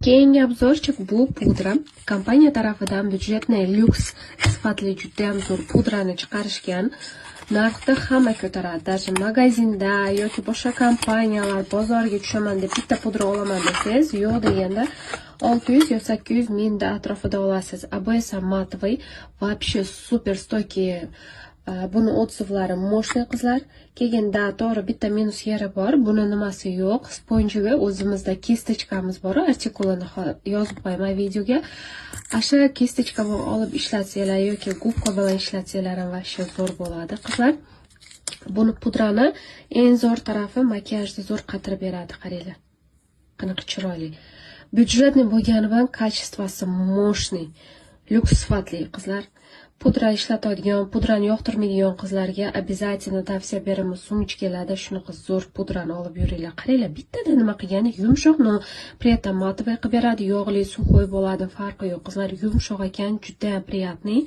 Keyingi obzorchi bu pudra. Kompaniya tarafidan byudjetniy lyuks sifatli juda ham zo'r pudrani chiqarishgan. Narxda hamma ko'taradi. Даже magazinda yoki boshqa kompaniyalar bozorga tushaman deb bitta pudra olaman desangiz, yo'q deganda 600 yo 800 mingda atrofida olasiz. A bu esa matviy, вообще super stoki. Buni otsivlari moshniy qizlar. Keyinda to'g'ri bitta minus yeri bor. Buni nimasi yo'q. Sponjiga o'zimizda kistechkamiz bor. Artikulini yozib qo'yaman videoga. Asha kistechka olib ishlatsanglar yoki gubka bilan ishlatsanglar ham vashsha zo'r bo'ladi, qizlar. Buni pudrani eng zo'r tarafi makiyajni zo'r qatirib beradi, qaranglar. Qanaqa chiroyli. Byudjetni bo'lgani bilan kачествоsi moshniy, lyuks sifatli, qizlar. Pudra ishlatadigan, pudrani yoqtirmaydigan qizlarga обязательно tavsiya beraman. Sumchkalarda shunaqa zo'r pudrani olib yuringlar. Qaranglar, bittada nima qilgani yumshoq, no при этом матовый qilib beradi, yog'li, suxoy bo'ladi, farqi yo'q. Qizlar yumshoq ekan, juda ham приятный.